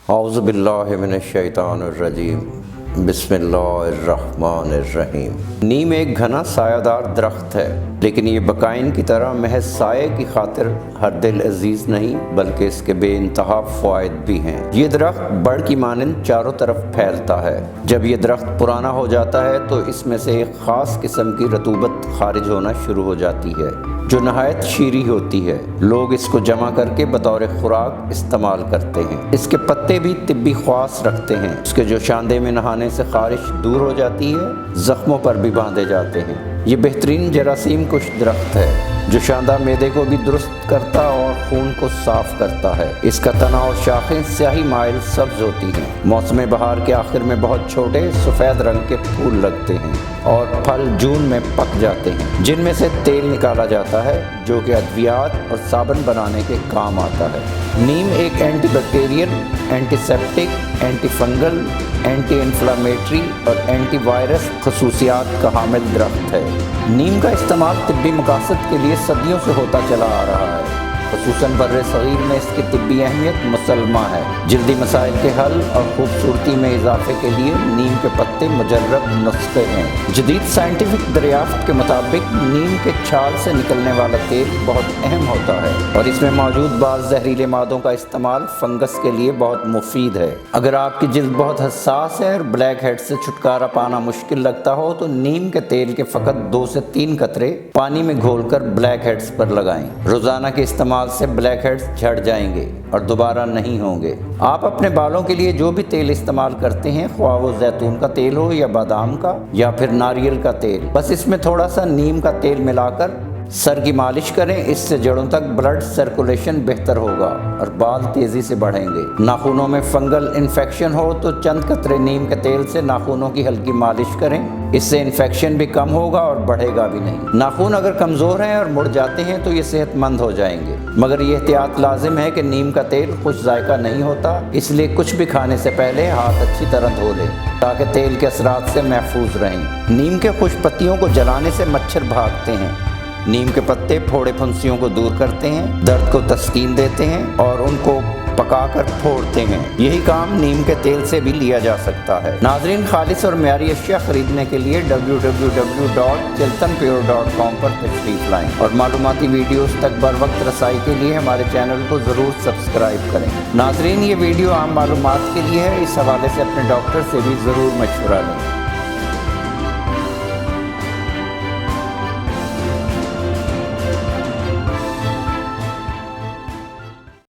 اعوذ باللہ من الشیطان الرجیم بسم اللہ الرحمن الرحیم۔ نیم ایک گھنا سایہ دار درخت ہے، لیکن یہ بقائن کی طرح محض سائے کی خاطر ہر دل عزیز نہیں بلکہ اس کے بے انتہا فوائد بھی ہیں۔ یہ درخت بڑ کی مانند چاروں طرف پھیلتا ہے۔ جب یہ درخت پرانا ہو جاتا ہے تو اس میں سے ایک خاص قسم کی رطوبت خارج ہونا شروع ہو جاتی ہے جو نہایت شیریں ہوتی ہے۔ لوگ اس کو جمع کر کے بطور خوراک استعمال کرتے ہیں۔ اس کے پتے بھی طبی خواص رکھتے ہیں۔ اس کے جوشاندے میں نہانے سے خارش دور ہو جاتی ہے، زخموں پر بھی باندھے جاتے ہیں۔ یہ بہترین جراثیم کش درخت ہے جو شاندہ معدے کو بھی درست کرتا اور خون کو صاف کرتا ہے۔ اس کا تنا اور شاخیں سیاہی مائل سبز ہوتی ہیں۔ موسم بہار کے آخر میں بہت چھوٹے سفید رنگ کے پھول لگتے ہیں اور پھل جون میں پک جاتے ہیں، جن میں سے تیل نکالا جاتا ہے جو کہ ادویات اور صابن بنانے کے کام آتا ہے۔ نیم ایک antibacterial, antiseptic, antifungal, anti-inflammatory اور اینٹی وائرس خصوصیات کا حامل درخت ہے۔ نیم کا استعمال طبی مقاصد کے لیے صدیوں سے ہوتا چلا آ رہا ہے، خصوصاً بر صغیر میں اس کی طبی اہمیت مسلمہ ہے۔ جلدی مسائل کے حل اور خوبصورتی میں اضافے کے لیے نیم کے پتے مجرب نسخے ہیں۔ جدید سائنٹیفک دریافت کے مطابق نیم کے چھال سے نکلنے والا تیل بہت اہم ہوتا ہے اور اس میں موجود بعض زہریلے مادوں کا استعمال فنگس کے لیے بہت مفید ہے۔ اگر آپ کی جلد بہت حساس ہے اور بلیک ہیڈ سے چھٹکارا پانا مشکل لگتا ہو تو نیم کے تیل کے فقط 2 سے 3 قطرے پانی میں گھول کر بلیک ہیڈز پر لگائیں۔ روزانہ کے استعمال سے بلیک ہیڈز جھڑ جائیں گے اور دوبارہ نہیں ہوں گے۔ آپ اپنے بالوں کے لیے جو بھی تیل استعمال کرتے ہیں، خواہ وہ زیتون کا تیل ہو یا بادام کا یا پھر ناریل کا تیل، بس اس میں تھوڑا سا نیم کا تیل ملا کر سر کی مالش کریں۔ اس سے جڑوں تک بلڈ سرکولیشن بہتر ہوگا اور بال تیزی سے بڑھیں گے۔ ناخنوں میں فنگل انفیکشن ہو تو چند قطرے نیم کے تیل سے ناخنوں کی ہلکی مالش کریں، اس سے انفیکشن بھی کم ہوگا اور بڑھے گا بھی نہیں۔ ناخن اگر کمزور ہیں اور مڑ جاتے ہیں تو یہ صحت مند ہو جائیں گے، مگر یہ احتیاط لازم ہے کہ نیم کا تیل خوش ذائقہ نہیں ہوتا، اس لیے کچھ بھی کھانے سے پہلے ہاتھ اچھی طرح دھو لیں تاکہ تیل کے اثرات سے محفوظ رہیں۔ نیم کے خوش پتیوں کو جلانے سے مچھر بھاگتے ہیں۔ نیم کے پتے پھوڑے پھنسیوں کو دور کرتے ہیں، درد کو تسکین دیتے ہیں اور ان کو پکا کر پھوڑتے ہیں۔ یہی کام نیم کے تیل سے بھی لیا جا سکتا ہے۔ ناظرین، خالص اور معیاری اشیاء خریدنے کے لیے www.chiltanpure.com پر تشریف لائیں اور معلوماتی ویڈیوز تک بر وقت رسائی کے لیے ہمارے چینل کو ضرور سبسکرائب کریں۔ ناظرین، یہ ویڈیو عام معلومات کے لیے ہے، اس حوالے سے اپنے ڈاکٹر سے بھی ضرور مشورہ لیں۔